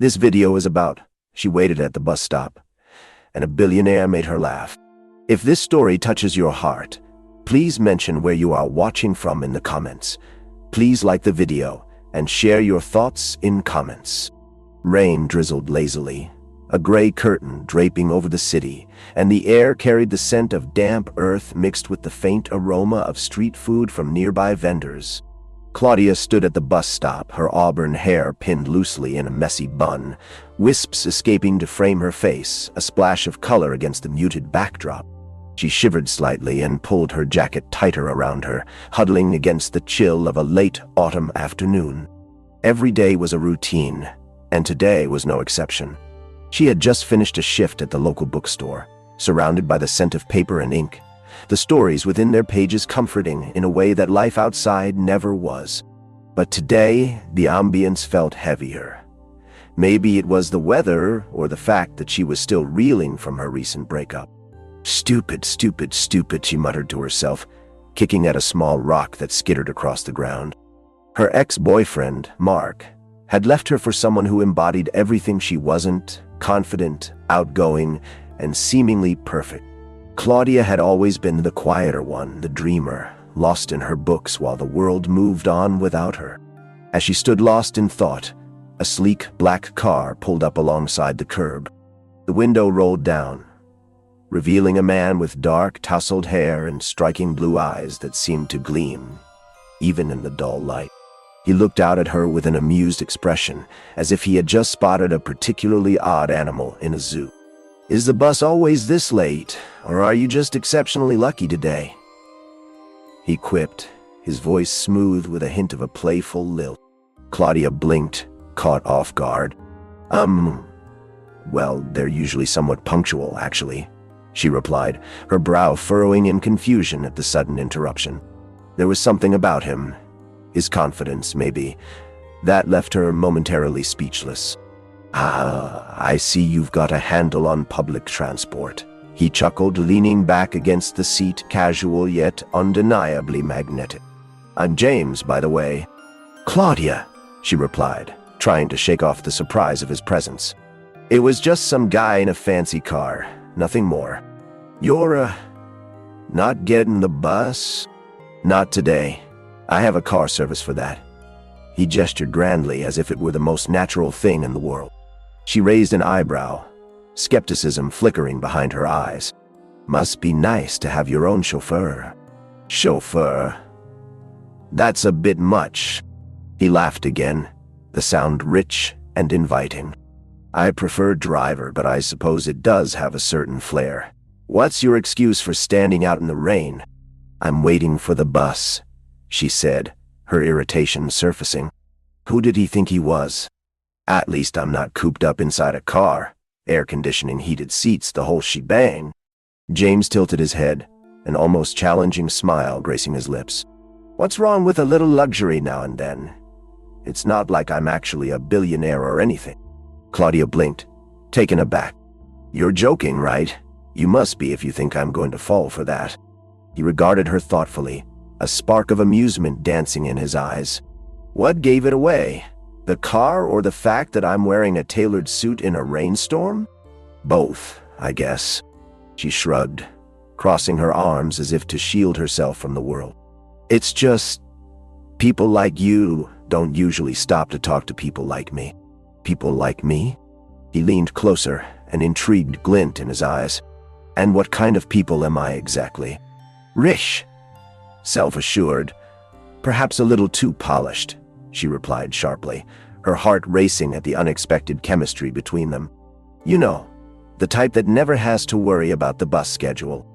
This video is about, she waited at the bus stop, and a billionaire made her laugh. If this story touches your heart, please mention where you are watching from in the comments. Please like the video and share your thoughts in comments. Rain drizzled lazily, a gray curtain draping over the city, and the air carried the scent of damp earth mixed with the faint aroma of street food from nearby vendors. Claudia stood at the bus stop, her auburn hair pinned loosely in a messy bun, wisps escaping to frame her face, a splash of color against the muted backdrop. She shivered slightly and pulled her jacket tighter around her, huddling against the chill of a late autumn afternoon. Every day was a routine, and today was no exception. She had just finished a shift at the local bookstore, surrounded by the scent of paper and ink, the stories within their pages comforting in a way that life outside never was. But today, the ambience felt heavier. Maybe it was the weather or the fact that she was still reeling from her recent breakup. Stupid, stupid, stupid, she muttered to herself, kicking at a small rock that skittered across the ground. Her ex-boyfriend, Mark, had left her for someone who embodied everything she wasn't: confident, outgoing, and seemingly perfect. Claudia had always been the quieter one, the dreamer, lost in her books while the world moved on without her. As she stood lost in thought, a sleek black car pulled up alongside the curb. The window rolled down, revealing a man with dark, tousled hair and striking blue eyes that seemed to gleam, even in the dull light. He looked out at her with an amused expression, as if he had just spotted a particularly odd animal in a zoo. "Is the bus always this late, or are you just exceptionally lucky today?" he quipped, his voice smooth with a hint of a playful lilt. Claudia blinked, caught off guard. Well, they're usually somewhat punctual, actually," she replied, her brow furrowing in confusion at the sudden interruption. There was something about him, his confidence, maybe, that left her momentarily speechless. "Ah, I see you've got a handle on public transport," he chuckled, leaning back against the seat, casual yet undeniably magnetic. "I'm James, by the way." "Claudia," she replied, trying to shake off the surprise of his presence. "It was just some guy in a fancy car, nothing more." "You're, not getting the bus?" "Not today. I have a car service for that." He gestured grandly, as if it were the most natural thing in the world. She raised an eyebrow, skepticism flickering behind her eyes. "Must be nice to have your own chauffeur." "Chauffeur? That's a bit much." He laughed again, the sound rich and inviting. "I prefer driver, but I suppose it does have a certain flair. What's your excuse for standing out in the rain?" "I'm waiting for the bus," she said, her irritation surfacing. Who did he think he was? At least I'm not cooped up inside a car, air conditioning, heated seats, the whole shebang. James tilted his head, an almost challenging smile gracing his lips. "What's wrong with a little luxury now and then? It's not like I'm actually a billionaire or anything." Claudia blinked, taken aback. "You're joking, right? You must be if you think I'm going to fall for that." He regarded her thoughtfully, a spark of amusement dancing in his eyes. "What gave it away? The car or the fact that I'm wearing a tailored suit in a rainstorm?" "Both, I guess." She shrugged, crossing her arms as if to shield herself from the world. "It's just, people like you don't usually stop to talk to people like me." "People like me?" He leaned closer, an intrigued glint in his eyes. "And what kind of people am I exactly?" "Rich. Self-assured. Perhaps a little too polished," she replied sharply, her heart racing at the unexpected chemistry between them. "You know, the type that never has to worry about the bus schedule."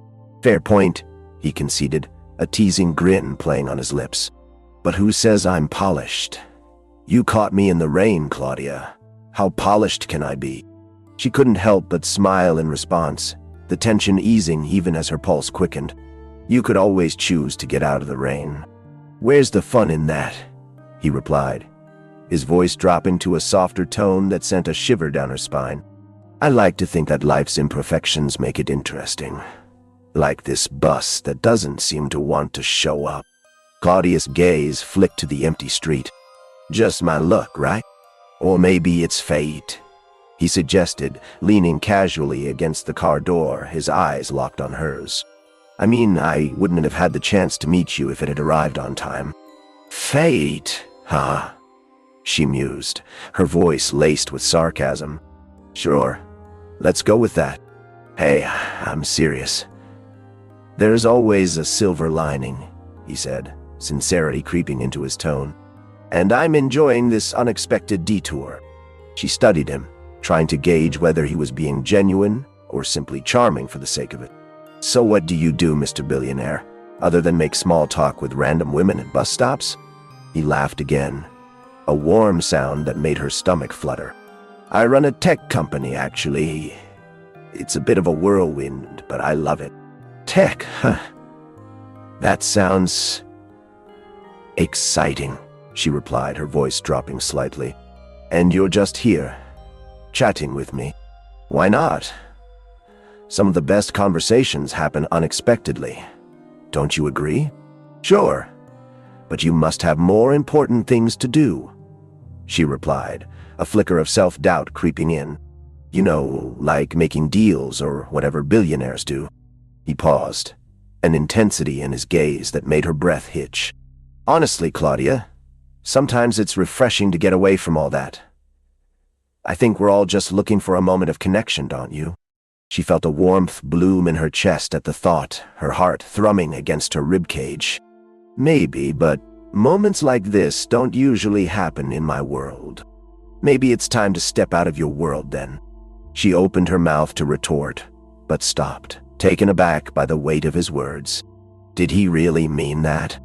"Fair point," he conceded, a teasing grin playing on his lips. "But who says I'm polished? You caught me in the rain, Claudia. How polished can I be?" She couldn't help but smile in response, the tension easing even as her pulse quickened. "You could always choose to get out of the rain. Where's the fun in that?" he replied, his voice dropping to a softer tone that sent a shiver down her spine. "I like to think that life's imperfections make it interesting. Like this bus that doesn't seem to want to show up." Claudia's gaze flicked to the empty street. "Just my luck, right?" Or maybe it's fate, he suggested, leaning casually against the car door, his eyes locked on hers. I mean, I wouldn't have had the chance to meet you if it had arrived on time. Fate, huh? She mused, her voice laced with sarcasm. Sure, let's go with that. Hey, I'm serious. There's always a silver lining, he said, sincerity creeping into his tone. And I'm enjoying this unexpected detour. She studied him, trying to gauge whether he was being genuine or simply charming for the sake of it. So what do you do, Mr. Billionaire, other than make small talk with random women at bus stops? He laughed again, a warm sound that made her stomach flutter. I run a tech company, actually. It's a bit of a whirlwind, but I love it. Tech, huh? That sounds exciting, she replied, her voice dropping slightly. And you're just here, chatting with me. Why not? Some of the best conversations happen unexpectedly. Don't you agree? Sure, but you must have more important things to do, she replied, a flicker of self-doubt creeping in. You know, like making deals or whatever billionaires do. He paused, an intensity in his gaze that made her breath hitch. Honestly, Claudia, sometimes it's refreshing to get away from all that. I think we're all just looking for a moment of connection, don't you? She felt a warmth bloom in her chest at the thought, her heart thrumming against her ribcage. Maybe, but moments like this don't usually happen in my world. Maybe it's time to step out of your world then. She opened her mouth to retort, but stopped, taken aback by the weight of his words. Did he really mean that?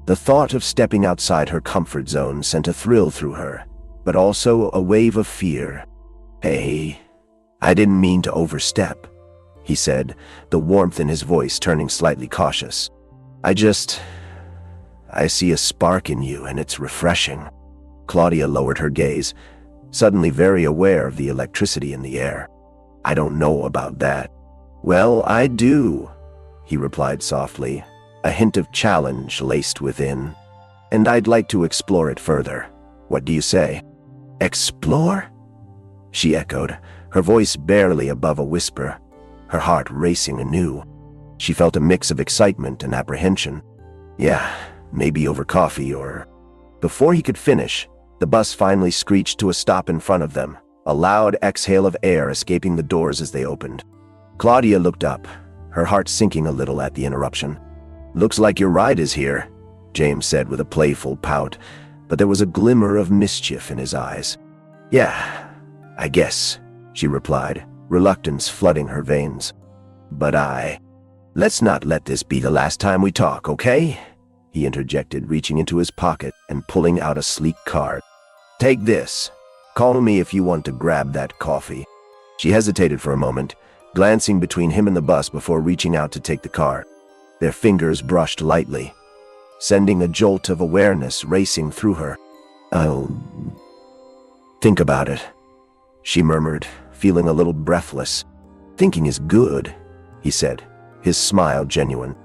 The thought of stepping outside her comfort zone sent a thrill through her, but also a wave of fear. Hey, I didn't mean to overstep, he said, the warmth in his voice turning slightly cautious. I see a spark in you, and it's refreshing. Claudia lowered her gaze, suddenly very aware of the electricity in the air. I don't know about that. Well, I do, he replied softly, a hint of challenge laced within. And I'd like to explore it further. What do you say? Explore? She echoed, her voice barely above a whisper, her heart racing anew. She felt a mix of excitement and apprehension. Yeah, maybe over coffee or... Before he could finish, the bus finally screeched to a stop in front of them, a loud exhale of air escaping the doors as they opened. Claudia looked up, her heart sinking a little at the interruption. Looks like your ride is here, James said with a playful pout, but there was a glimmer of mischief in his eyes. Yeah, I guess, she replied, reluctance flooding her veins. But let's not let this be the last time we talk, okay? He interjected, reaching into his pocket and pulling out a sleek card. Take this. Call me if you want to grab that coffee. She hesitated for a moment, glancing between him and the bus before reaching out to take the card. Their fingers brushed lightly, sending a jolt of awareness racing through her. I'll think about it, she murmured, feeling a little breathless. Thinking is good, he said, his smile genuine.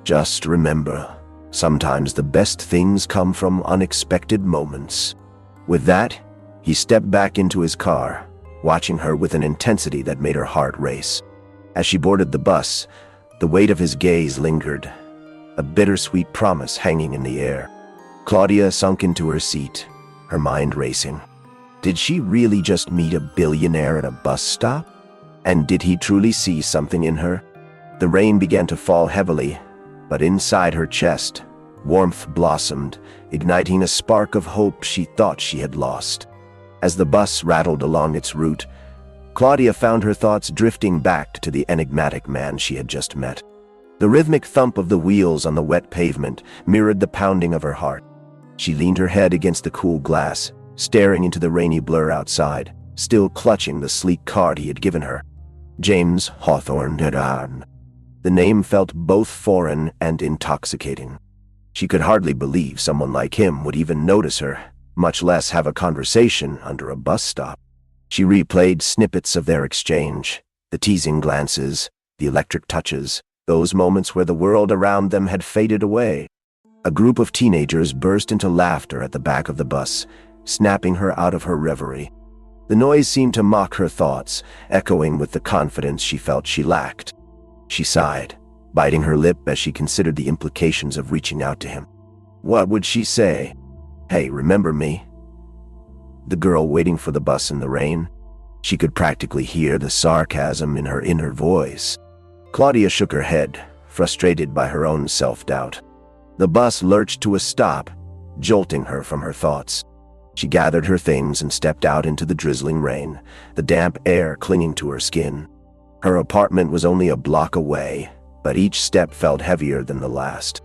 Just remember, sometimes the best things come from unexpected moments. With that, he stepped back into his car, watching her with an intensity that made her heart race. As she boarded the bus, the weight of his gaze lingered, a bittersweet promise hanging in the air. Claudia sunk into her seat, her mind racing. Did she really just meet a billionaire at a bus stop? And did he truly see something in her? The rain began to fall heavily, but inside her chest, warmth blossomed, igniting a spark of hope she thought she had lost. As the bus rattled along its route, Claudia found her thoughts drifting back to the enigmatic man she had just met. The rhythmic thump of the wheels on the wet pavement mirrored the pounding of her heart. She leaned her head against the cool glass, staring into the rainy blur outside, still clutching the sleek card he had given her. James Hawthorne Neran. The name felt both foreign and intoxicating. She could hardly believe someone like him would even notice her, much less have a conversation under a bus stop. She replayed snippets of their exchange, the teasing glances, the electric touches, those moments where the world around them had faded away. A group of teenagers burst into laughter at the back of the bus, snapping her out of her reverie. The noise seemed to mock her thoughts, echoing with the confidence she felt she lacked. She sighed, biting her lip as she considered the implications of reaching out to him. What would she say? Hey, remember me? The girl waiting for the bus in the rain? She could practically hear the sarcasm in her inner voice. Claudia shook her head, frustrated by her own self-doubt. The bus lurched to a stop, jolting her from her thoughts. She gathered her things and stepped out into the drizzling rain, the damp air clinging to her skin. Her apartment was only a block away, but each step felt heavier than the last.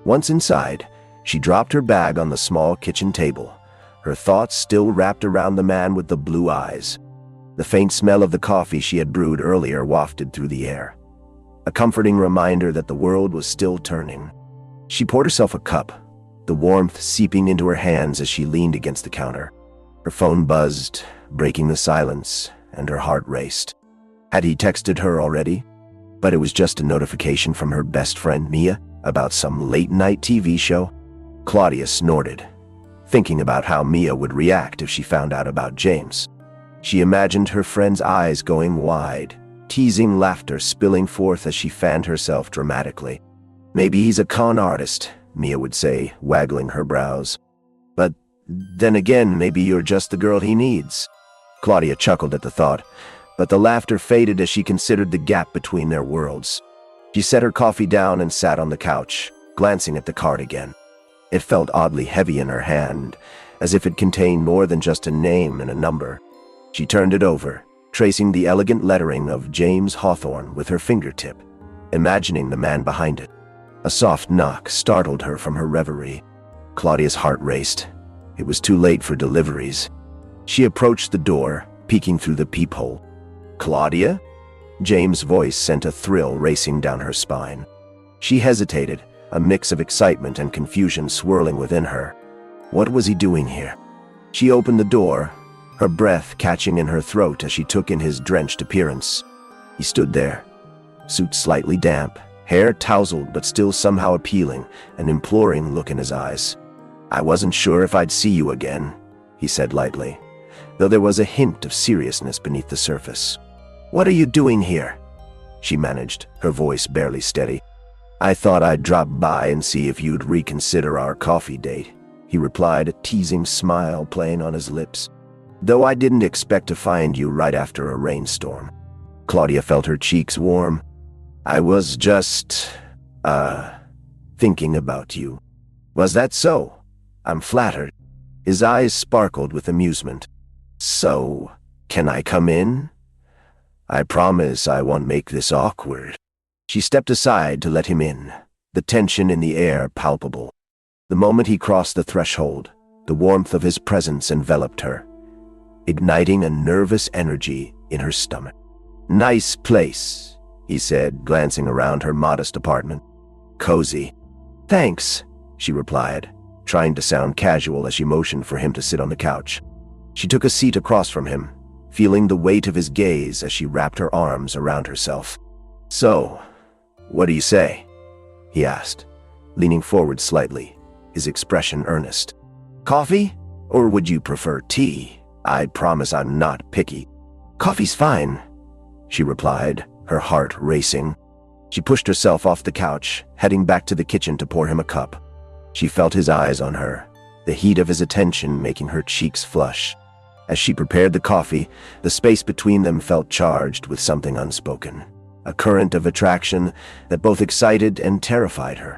Once inside, she dropped her bag on the small kitchen table, her thoughts still wrapped around the man with the blue eyes. The faint smell of the coffee she had brewed earlier wafted through the air, a comforting reminder that the world was still turning. She poured herself a cup, the warmth seeping into her hands as she leaned against the counter. Her phone buzzed, breaking the silence, and her heart raced. Had he texted her already? But it was just a notification from her best friend Mia about some late-night TV show. Claudia snorted, thinking about how Mia would react if she found out about James. She imagined her friend's eyes going wide, teasing laughter spilling forth as she fanned herself dramatically. Maybe he's a con artist, Mia would say, waggling her brows. But then again, maybe you're just the girl he needs. Claudia chuckled at the thought, but the laughter faded as she considered the gap between their worlds. She set her coffee down and sat on the couch, glancing at the card again. It felt oddly heavy in her hand, as if it contained more than just a name and a number. She turned it over, tracing the elegant lettering of James Hawthorne with her fingertip, imagining the man behind it. A soft knock startled her from her reverie. Claudia's heart raced. It was too late for deliveries. She approached the door, peeking through the peephole. Claudia? James' voice sent a thrill racing down her spine. She hesitated, a mix of excitement and confusion swirling within her. What was he doing here? She opened the door, her breath catching in her throat as she took in his drenched appearance. He stood there, suit slightly damp, hair tousled but still somehow appealing, an imploring look in his eyes. I wasn't sure if I'd see you again, he said lightly, though there was a hint of seriousness beneath the surface. What are you doing here? She managed, her voice barely steady. I thought I'd drop by and see if you'd reconsider our coffee date, he replied, a teasing smile playing on his lips. Though I didn't expect to find you right after a rainstorm. Claudia felt her cheeks warm. I was just, thinking about you. Was that so? I'm flattered. His eyes sparkled with amusement. So, can I come in? I promise I won't make this awkward. She stepped aside to let him in, the tension in the air palpable. The moment he crossed the threshold, the warmth of his presence enveloped her, igniting a nervous energy in her stomach. Nice place, he said, glancing around her modest apartment. Cozy. Thanks, she replied, trying to sound casual as she motioned for him to sit on the couch. She took a seat across from him, feeling the weight of his gaze as she wrapped her arms around herself. So, what do you say? He asked, leaning forward slightly, his expression earnest. Coffee? Or would you prefer tea? I promise I'm not picky. Coffee's fine, she replied, her heart racing. She pushed herself off the couch, heading back to the kitchen to pour him a cup. She felt his eyes on her, the heat of his attention making her cheeks flush. As she prepared the coffee, the space between them felt charged with something unspoken, a current of attraction that both excited and terrified her.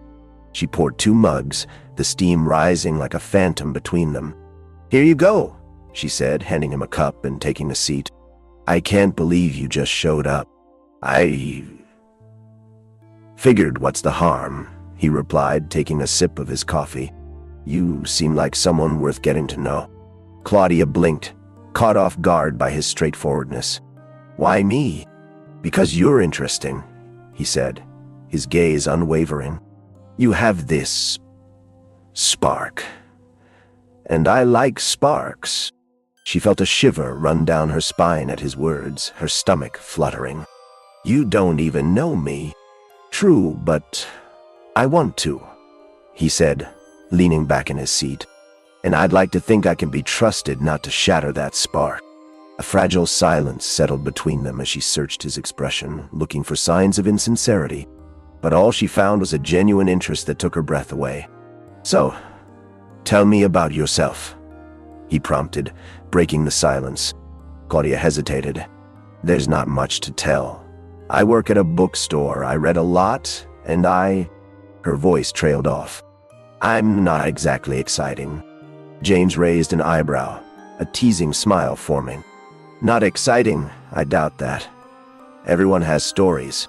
She poured 2 mugs, the steam rising like a phantom between them. Here you go, she said, handing him a cup and taking a seat. I can't believe you just showed up. I figured what's the harm, he replied, taking a sip of his coffee. You seem like someone worth getting to know. Claudia blinked, caught off guard by his straightforwardness. Why me? Because you're interesting, he said, his gaze unwavering. You have this spark. And I like sparks. She felt a shiver run down her spine at his words, her stomach fluttering. You don't even know me. True, but I want to, he said, leaning back in his seat. And I'd like to think I can be trusted not to shatter that spark. A fragile silence settled between them as she searched his expression, looking for signs of insincerity. But all she found was a genuine interest that took her breath away. "So, tell me about yourself," he prompted, breaking the silence. Claudia hesitated. "There's not much to tell. I work at a bookstore. I read a lot, and Her voice trailed off. "I'm not exactly exciting." James raised an eyebrow, a teasing smile forming. "Not exciting? I doubt that. Everyone has stories."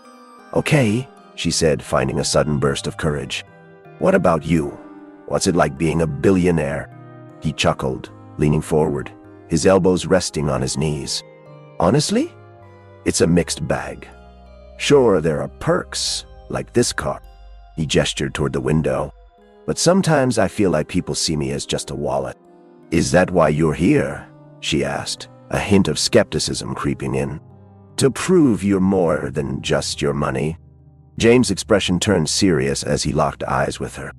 "Okay," she said, finding a sudden burst of courage. "What about you? What's it like being a billionaire?" He chuckled, leaning forward, his elbows resting on his knees. "Honestly, it's a mixed bag. Sure, there are perks, like this car." He gestured toward the window. "But sometimes I feel like people see me as just a wallet." "Is that why you're here?" she asked, a hint of skepticism creeping in. "To prove you're more than just your money?" James' expression turned serious as he locked eyes with her.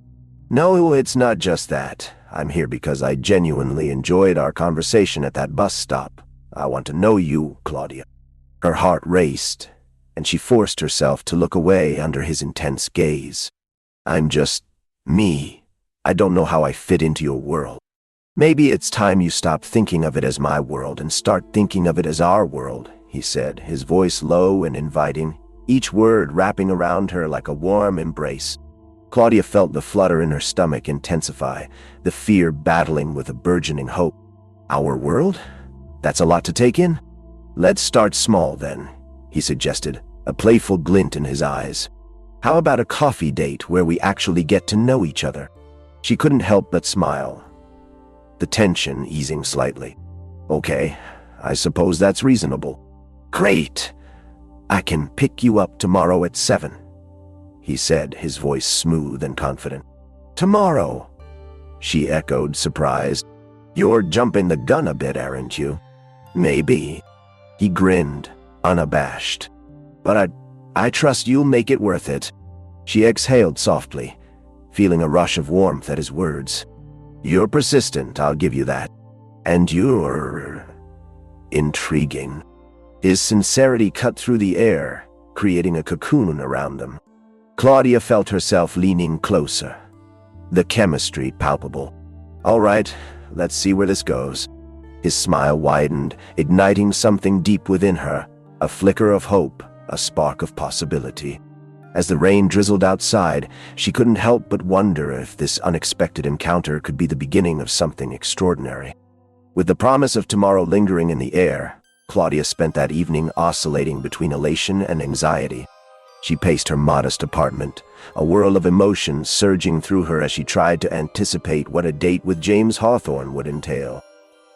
"No, it's not just that. I'm here because I genuinely enjoyed our conversation at that bus stop. I want to know you, Claudia." Her heart raced, and she forced herself to look away under his intense gaze. "I'm just me. I don't know how I fit into your world. Maybe it's time you stop thinking of it as my world and start thinking of it as our world," he said, his voice low and inviting, each word wrapping around her like a warm embrace. Claudia felt the flutter in her stomach intensify, the fear battling with a burgeoning hope. "Our world? That's a lot to take in. Let's start small then," he suggested, a playful glint in his eyes. "How about a coffee date where we actually get to know each other?" She couldn't help but smile, the tension easing slightly. "Okay, I suppose that's reasonable." "Great! I can pick you up tomorrow at 7, he said, his voice smooth and confident. "Tomorrow?" she echoed, surprised. "You're jumping the gun a bit, aren't you?" "Maybe." He grinned, unabashed. "But I trust you'll make it worth it." She exhaled softly, feeling a rush of warmth at his words. "You're persistent, I'll give you that. And you're intriguing." His sincerity cut through the air, creating a cocoon around them. Claudia felt herself leaning closer, the chemistry palpable. "All right, let's see where this goes." His smile widened, igniting something deep within her, a flicker of hope, a spark of possibility. As the rain drizzled outside, she couldn't help but wonder if this unexpected encounter could be the beginning of something extraordinary. With the promise of tomorrow lingering in the air, Claudia spent that evening oscillating between elation and anxiety. She paced her modest apartment, a whirl of emotions surging through her as she tried to anticipate what a date with James Hawthorne would entail.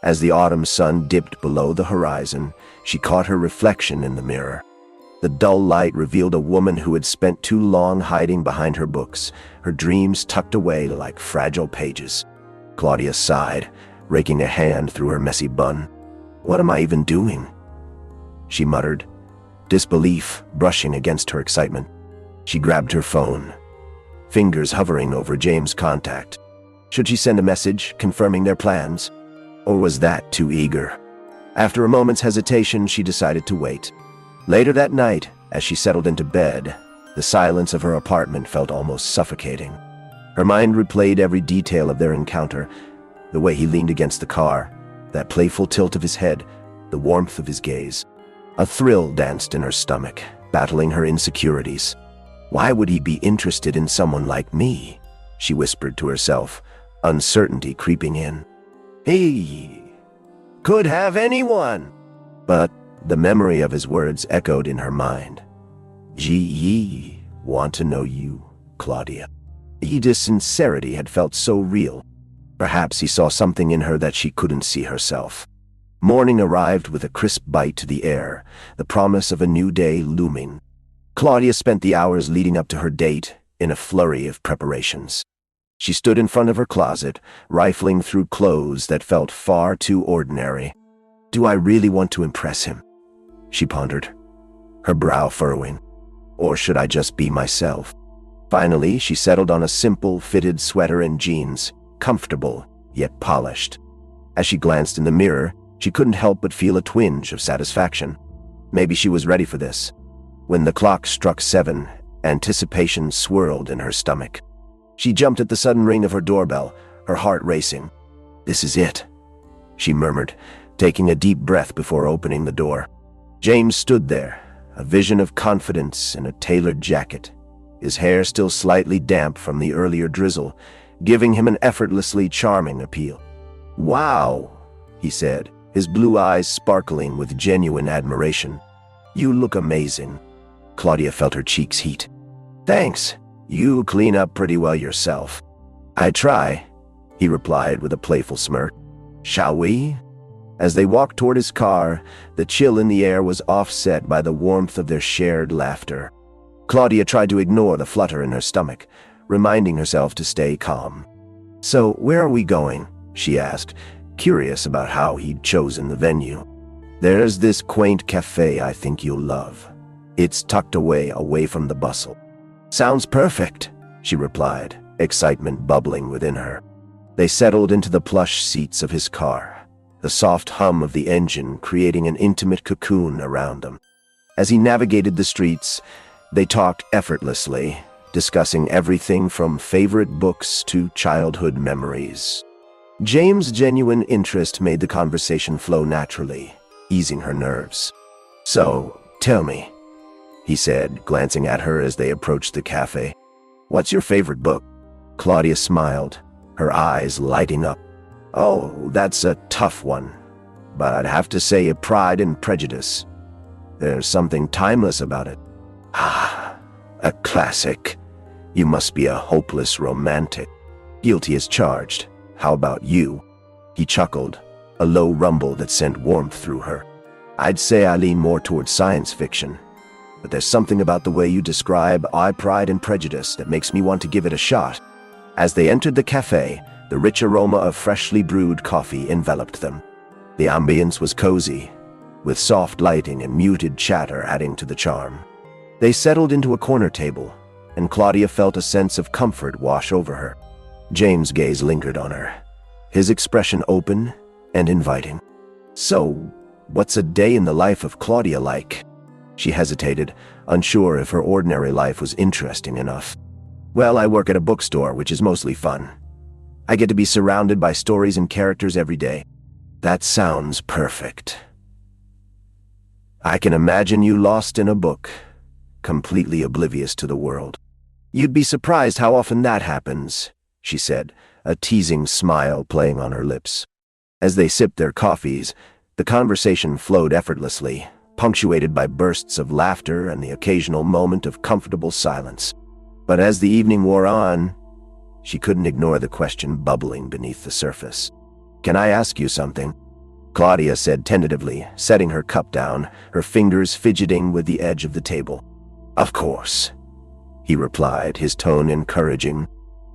As the autumn sun dipped below the horizon, she caught her reflection in the mirror. The dull light revealed a woman who had spent too long hiding behind her books, her dreams tucked away like fragile pages. Claudia sighed, raking a hand through her messy bun. "What am I even doing?" she muttered, disbelief brushing against her excitement. She grabbed her phone, fingers hovering over James' contact. Should she send a message confirming their plans? Or was that too eager? After a moment's hesitation, she decided to wait. Later that night, as she settled into bed, the silence of her apartment felt almost suffocating. Her mind replayed every detail of their encounter, the way he leaned against the car, that playful tilt of his head, the warmth of his gaze. A thrill danced in her stomach, battling her insecurities. "Why would he be interested in someone like me?" she whispered to herself, uncertainty creeping in. "He could have anyone." But the memory of his words echoed in her mind. "Ye want to know you, Claudia." Edith's sincerity had felt so real. Perhaps he saw something in her that she couldn't see herself. Morning arrived with a crisp bite to the air, the promise of a new day looming. Claudia spent the hours leading up to her date in a flurry of preparations. She stood in front of her closet, rifling through clothes that felt far too ordinary. "Do I really want to impress him?" she pondered, her brow furrowing. "Or should I just be myself?" Finally, she settled on a simple, fitted sweater and jeans, comfortable, yet polished. As she glanced in the mirror, she couldn't help but feel a twinge of satisfaction. Maybe she was ready for this. When the clock struck 7, anticipation swirled in her stomach. She jumped at the sudden ring of her doorbell, her heart racing. "This is it," she murmured, taking a deep breath before opening the door. James stood there, a vision of confidence in a tailored jacket, his hair still slightly damp from the earlier drizzle, giving him an effortlessly charming appeal. "Wow," he said, his blue eyes sparkling with genuine admiration. "You look amazing." Claudia felt her cheeks heat. "Thanks. You clean up pretty well yourself." "I try," he replied with a playful smirk. "Shall we?" As they walked toward his car, the chill in the air was offset by the warmth of their shared laughter. Claudia tried to ignore the flutter in her stomach, reminding herself to stay calm. "So, where are we going?" she asked, curious about how he'd chosen the venue. "There's this quaint cafe I think you'll love. It's tucked away from the bustle." "Sounds perfect," she replied, excitement bubbling within her. They settled into the plush seats of his car, the soft hum of the engine creating an intimate cocoon around them. As he navigated the streets, they talked effortlessly, discussing everything from favorite books to childhood memories. James' genuine interest made the conversation flow naturally, easing her nerves. "So, tell me," he said, glancing at her as they approached the cafe. "What's your favorite book?" Claudia smiled, her eyes lighting up. "Oh, that's a tough one, but I'd have to say Pride and Prejudice. There's something timeless about it." "Ah, a classic. You must be a hopeless romantic." "Guilty as charged. How about you?" He chuckled, a low rumble that sent warmth through her. "I'd say I lean more towards science fiction, but there's something about the way you describe Pride and Prejudice that makes me want to give it a shot." As they entered the cafe, the rich aroma of freshly brewed coffee enveloped them. The ambience was cozy, with soft lighting and muted chatter adding to the charm. They settled into a corner table, and Claudia felt a sense of comfort wash over her. James' gaze lingered on her, his expression open and inviting. "So, what's a day in the life of Claudia like?" She hesitated, unsure if her ordinary life was interesting enough. "Well, I work at a bookstore, which is mostly fun. I get to be surrounded by stories and characters every day." "That sounds perfect. I can imagine you lost in a book, completely oblivious to the world." "You'd be surprised how often that happens," she said, a teasing smile playing on her lips. As they sipped their coffees, the conversation flowed effortlessly, punctuated by bursts of laughter and the occasional moment of comfortable silence. But as the evening wore on, she couldn't ignore the question bubbling beneath the surface. "Can I ask you something?" Claudia said tentatively, setting her cup down, her fingers fidgeting with the edge of the table. "Of course," he replied, his tone encouraging.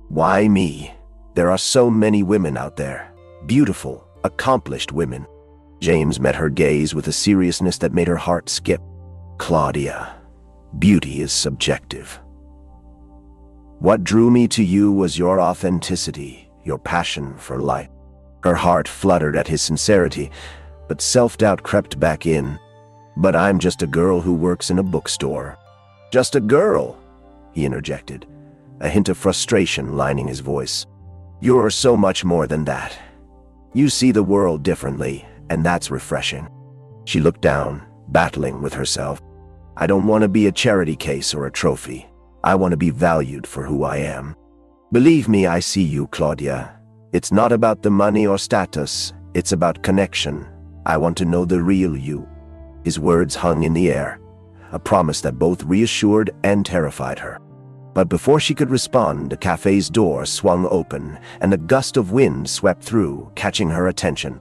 "Why me? There are so many women out there. Beautiful, accomplished women." James met her gaze with a seriousness that made her heart skip. "Claudia, beauty is subjective. What drew me to you was your authenticity, your passion for life." Her heart fluttered at his sincerity, but self-doubt crept back in. "But I'm just a girl who works in a bookstore." "Just a girl?" he interjected, a hint of frustration lining his voice. "You're so much more than that. You see the world differently, and that's refreshing." She looked down, battling with herself. "I don't want to be a charity case or a trophy. I want to be valued for who I am." "Believe me, I see you, Claudia. It's not about the money or status. It's about connection. I want to know the real you." His words hung in the air, a promise that both reassured and terrified her. But before she could respond, the cafe's door swung open, and a gust of wind swept through, catching her attention.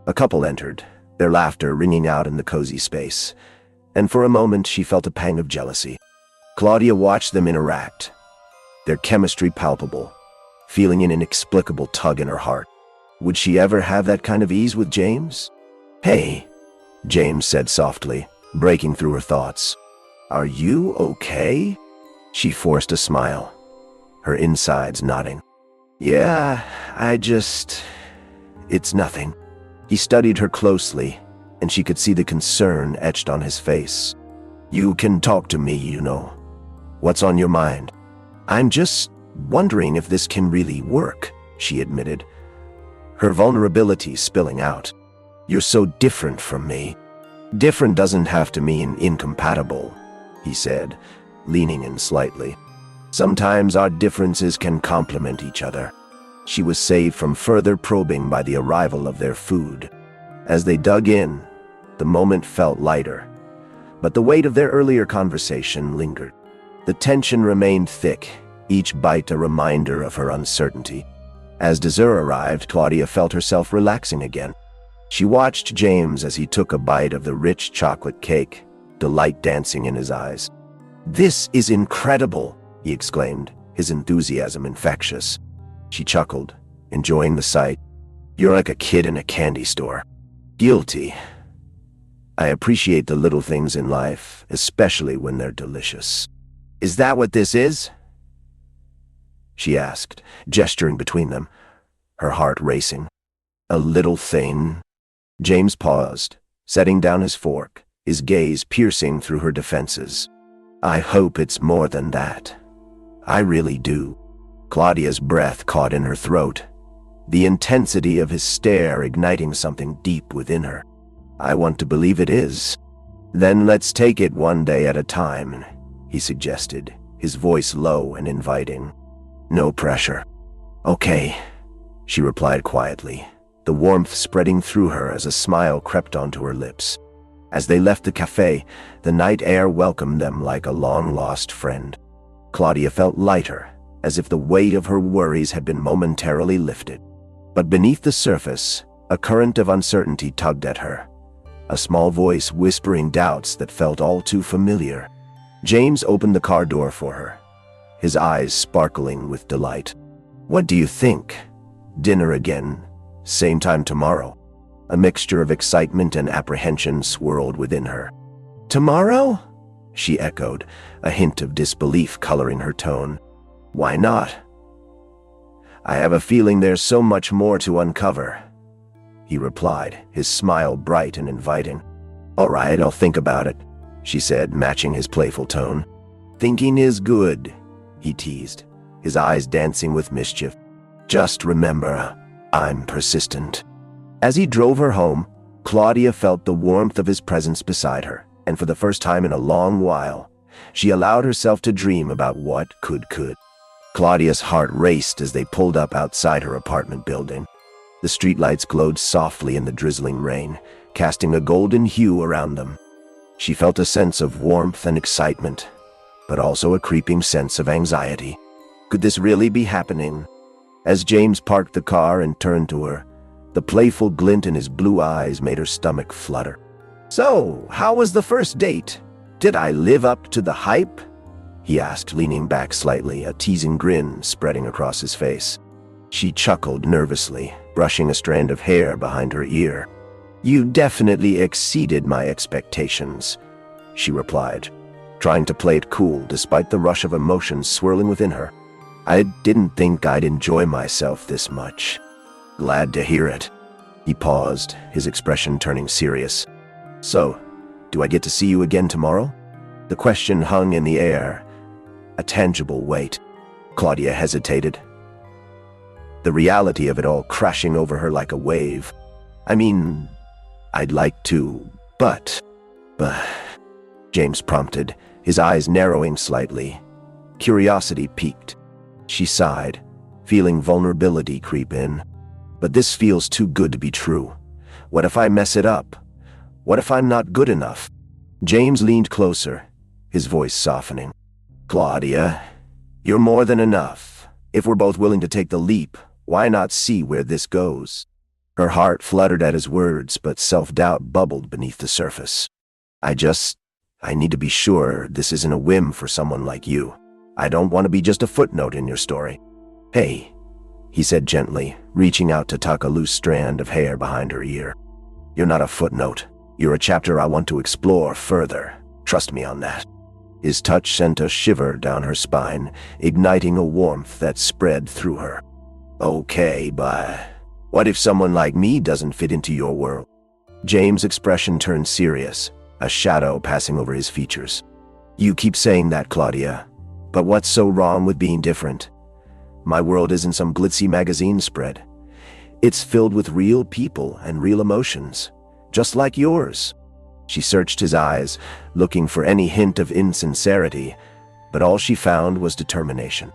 A couple entered, their laughter ringing out in the cozy space, and for a moment she felt a pang of jealousy. Claudia watched them interact, their chemistry palpable, feeling an inexplicable tug in her heart. Would she ever have that kind of ease with James? "Hey," James said softly, breaking through her thoughts. "Are you okay?" She forced a smile, her insides nodding. "Yeah, It's nothing." He studied her closely, and she could see the concern etched on his face. "You can talk to me, you know. What's on your mind?" "I'm just wondering if this can really work," she admitted, her vulnerability spilling out. "You're so different from me." "Different doesn't have to mean incompatible," he said, leaning in slightly. "Sometimes our differences can complement each other." She was saved from further probing by the arrival of their food. As they dug in, the moment felt lighter, but the weight of their earlier conversation lingered. The tension remained thick, each bite a reminder of her uncertainty. As dessert arrived, Claudia felt herself relaxing again. She watched James as he took a bite of the rich chocolate cake, delight dancing in his eyes. "This is incredible," he exclaimed, his enthusiasm infectious. She chuckled, enjoying the sight. "You're like a kid in a candy store." "Guilty. I appreciate the little things in life, especially when they're delicious." "Is that what this is?" she asked, gesturing between them, her heart racing. "A little thing?" James paused, setting down his fork, his gaze piercing through her defenses. "I hope it's more than that. I really do." Claudia's breath caught in her throat, the intensity of his stare igniting something deep within her. "I want to believe it is." "Then let's take it one day at a time," he suggested, his voice low and inviting. "No pressure." "Okay," she replied quietly, the warmth spreading through her as a smile crept onto her lips. As they left the cafe, the night air welcomed them like a long-lost friend. Claudia felt lighter, as if the weight of her worries had been momentarily lifted. But beneath the surface, a current of uncertainty tugged at her, a small voice whispering doubts that felt all too familiar. James opened the car door for her, his eyes sparkling with delight. "What do you think? Dinner again? Same time tomorrow?" A mixture of excitement and apprehension swirled within her. "Tomorrow?" she echoed, a hint of disbelief coloring her tone. "Why not?" "I have a feeling there's so much more to uncover," he replied, his smile bright and inviting. "All right, I'll think about it," she said, matching his playful tone. "Thinking is good," he teased, his eyes dancing with mischief. "Just remember, I'm persistent." As he drove her home, Claudia felt the warmth of his presence beside her, and for the first time in a long while, she allowed herself to dream about what could. Claudia's heart raced as they pulled up outside her apartment building. The streetlights glowed softly in the drizzling rain, casting a golden hue around them. She felt a sense of warmth and excitement, but also a creeping sense of anxiety. Could this really be happening? As James parked the car and turned to her, the playful glint in his blue eyes made her stomach flutter. "So, how was the first date? Did I live up to the hype?" he asked, leaning back slightly, a teasing grin spreading across his face. She chuckled nervously, brushing a strand of hair behind her ear. "You definitely exceeded my expectations," she replied, trying to play it cool despite the rush of emotions swirling within her. "I didn't think I'd enjoy myself this much." "Glad to hear it." He paused, his expression turning serious. "So, do I get to see you again tomorrow?" The question hung in the air, a tangible weight. Claudia hesitated, the reality of it all crashing over her like a wave. "I mean, I'd like to, but, James prompted, his eyes narrowing slightly. Curiosity piqued. She sighed, feeling vulnerability creep in. "But this feels too good to be true. What if I mess it up? What if I'm not good enough?" James leaned closer, his voice softening. "Claudia, you're more than enough. If we're both willing to take the leap, why not see where this goes?" Her heart fluttered at his words, but self-doubt bubbled beneath the surface. I need to be sure this isn't a whim for someone like you. I don't want to be just a footnote in your story." "Hey," he said gently, reaching out to tuck a loose strand of hair behind her ear. "You're not a footnote. You're a chapter I want to explore further. Trust me on that." His touch sent a shiver down her spine, igniting a warmth that spread through her. "Okay, but..." What if someone like me doesn't fit into your world? James' expression turned serious, a shadow passing over his features. You keep saying that, Claudia. But what's so wrong with being different? My world isn't some glitzy magazine spread. It's filled with real people and real emotions, just like yours. She searched his eyes, looking for any hint of insincerity, but all she found was determination.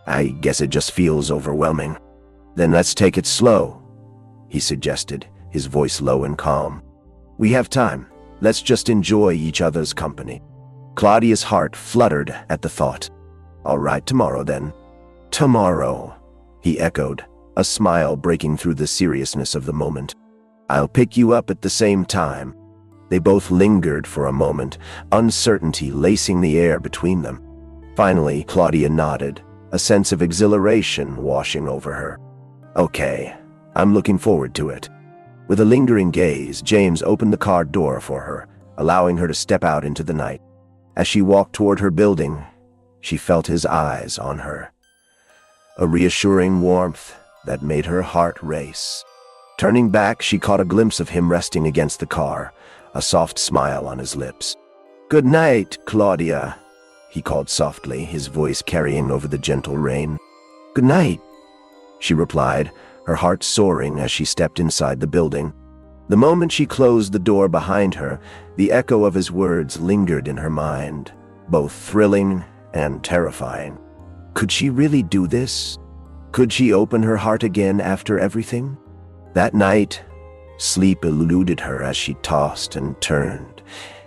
I guess it just feels overwhelming. Then let's take it slow, he suggested, his voice low and calm. We have time. Let's just enjoy each other's company. Claudia's heart fluttered at the thought. All right, tomorrow then. Tomorrow, he echoed, a smile breaking through the seriousness of the moment. I'll pick you up at the same time. They both lingered for a moment, uncertainty lacing the air between them. Finally, Claudia nodded, a sense of exhilaration washing over her. Okay, I'm looking forward to it. With a lingering gaze, James opened the car door for her, allowing her to step out into the night. As she walked toward her building, she felt his eyes on her. A reassuring warmth that made her heart race. Turning back, she caught a glimpse of him resting against the car, a soft smile on his lips. Good night, Claudia, he called softly, his voice carrying over the gentle rain. Good night, she replied, her heart soaring as she stepped inside the building. The moment she closed the door behind her, the echo of his words lingered in her mind, both thrilling and terrifying. Could she really do this? Could she open her heart again after everything? That night, sleep eluded her as she tossed and turned,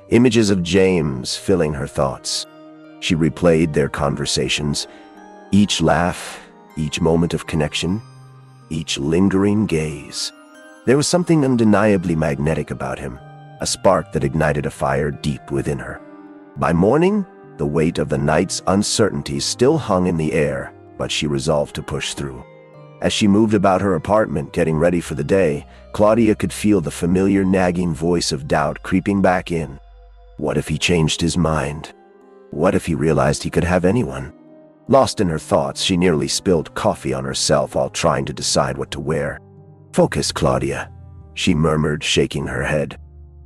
images of James filling her thoughts. She replayed their conversations, each laugh, each moment of connection, each lingering gaze. There was something undeniably magnetic about him, a spark that ignited a fire deep within her. By morning, the weight of the night's uncertainties still hung in the air, but she resolved to push through. As she moved about her apartment getting ready for the day, Claudia could feel the familiar nagging voice of doubt creeping back in. What if he changed his mind? What if he realized he could have anyone? Lost in her thoughts, she nearly spilled coffee on herself while trying to decide what to wear. Focus, Claudia, she murmured, shaking her head.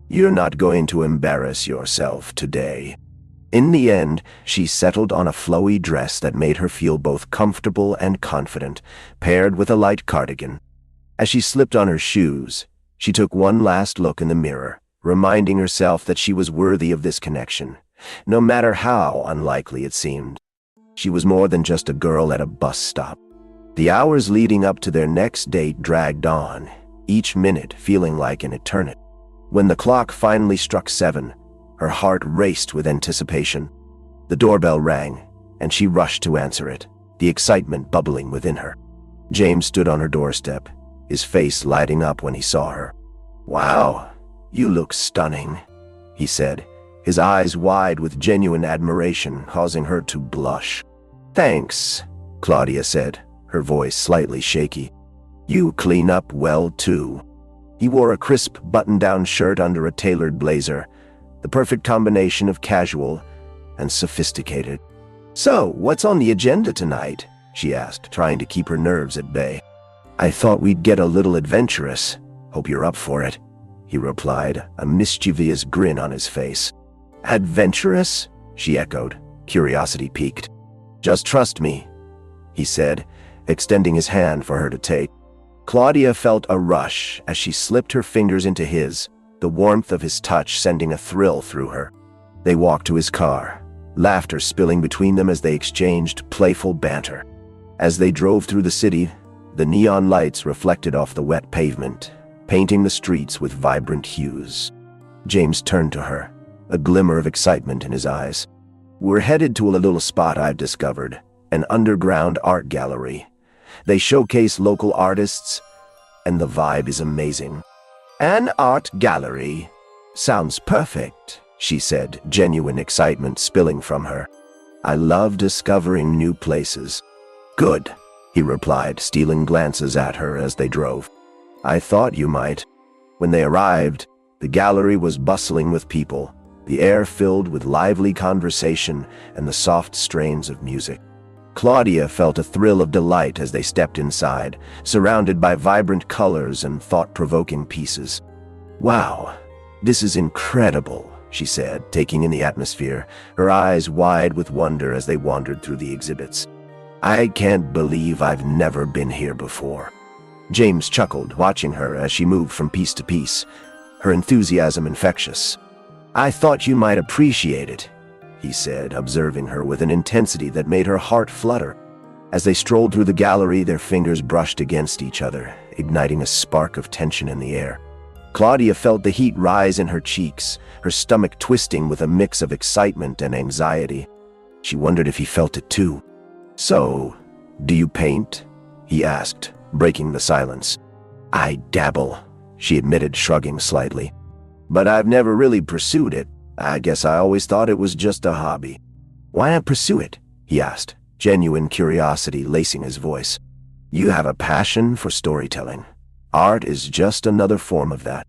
You're not going to embarrass yourself today. In the end, she settled on a flowy dress that made her feel both comfortable and confident, paired with a light cardigan. As she slipped on her shoes, she took one last look in the mirror, reminding herself that she was worthy of this connection, no matter how unlikely it seemed. She was more than just a girl at a bus stop. The hours leading up to their next date dragged on, each minute feeling like an eternity. When the clock finally struck 7, her heart raced with anticipation. The doorbell rang, and she rushed to answer it, the excitement bubbling within her. James stood on her doorstep, his face lighting up when he saw her. Wow, you look stunning, he said, his eyes wide with genuine admiration, causing her to blush. Thanks, Claudia said, her voice slightly shaky. You clean up well, too. He wore a crisp button-down shirt under a tailored blazer, the perfect combination of casual and sophisticated. So, what's on the agenda tonight? She asked, trying to keep her nerves at bay. I thought we'd get a little adventurous. Hope you're up for it, he replied, a mischievous grin on his face. Adventurous? She echoed, curiosity piqued. Just trust me, he said, extending his hand for her to take. Claudia felt a rush as she slipped her fingers into his, the warmth of his touch sending a thrill through her. They walked to his car, laughter spilling between them as they exchanged playful banter. As they drove through the city, the neon lights reflected off the wet pavement, painting the streets with vibrant hues. James turned to her, a glimmer of excitement in his eyes. We're headed to a little spot I've discovered, an underground art gallery. They showcase local artists, and the vibe is amazing. An art gallery? Sounds perfect, she said, genuine excitement spilling from her. I love discovering new places. Good, he replied, stealing glances at her as they drove. I thought you might. When they arrived, the gallery was bustling with people, the air filled with lively conversation and the soft strains of music. Claudia felt a thrill of delight as they stepped inside, surrounded by vibrant colors and thought-provoking pieces. "Wow, this is incredible," she said, taking in the atmosphere, her eyes wide with wonder as they wandered through the exhibits. "I can't believe I've never been here before." James chuckled, watching her as she moved from piece to piece, her enthusiasm infectious. "I thought you might appreciate it," he said, observing her with an intensity that made her heart flutter. As they strolled through the gallery, their fingers brushed against each other, igniting a spark of tension in the air. Claudia felt the heat rise in her cheeks, her stomach twisting with a mix of excitement and anxiety. She wondered if he felt it too. "So, do you paint?" he asked, breaking the silence. "I dabble," she admitted, shrugging slightly. "But I've never really pursued it. I guess I always thought it was just a hobby." "Why not pursue it?" he asked, genuine curiosity lacing his voice. "You have a passion for storytelling. Art is just another form of that."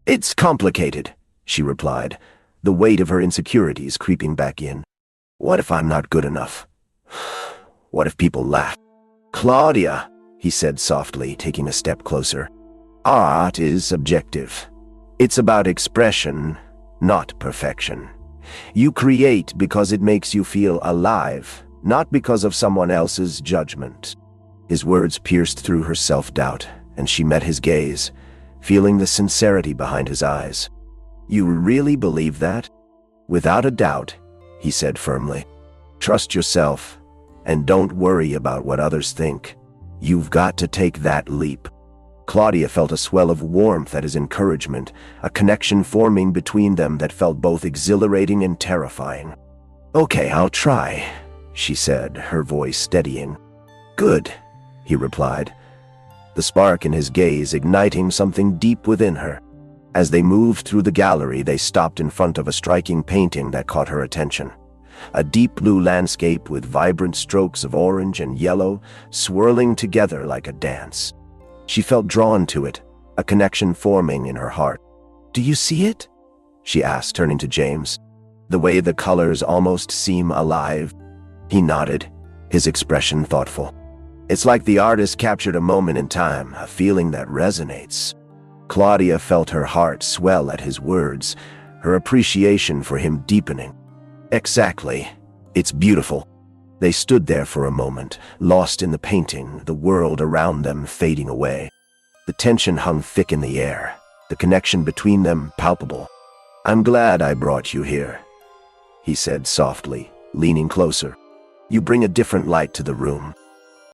"It's complicated," she replied, the weight of her insecurities creeping back in. "What if I'm not good enough? What if people laugh?" "Claudia," he said softly, taking a step closer. "Art is subjective. It's about expression, not perfection. You create because it makes you feel alive, not because of someone else's judgment." His words pierced through her self-doubt, and she met his gaze, feeling the sincerity behind his eyes. "You really believe that?" "Without a doubt," he said firmly. "Trust yourself, and don't worry about what others think. You've got to take that leap." Claudia felt a swell of warmth at his encouragement, a connection forming between them that felt both exhilarating and terrifying. "Okay, I'll try," she said, her voice steadying. "Good," he replied, the spark in his gaze igniting something deep within her. As they moved through the gallery, they stopped in front of a striking painting that caught her attention. A deep blue landscape with vibrant strokes of orange and yellow swirling together like a dance. She felt drawn to it, a connection forming in her heart. "Do you see it?" she asked, turning to James. "The way the colors almost seem alive?" He nodded, his expression thoughtful. "It's like the artist captured a moment in time, a feeling that resonates." Claudia felt her heart swell at his words, her appreciation for him deepening. "Exactly. It's beautiful." They stood there for a moment, lost in the painting, the world around them fading away. The tension hung thick in the air, the connection between them palpable. "I'm glad I brought you here," he said softly, leaning closer. "You bring a different light to the room."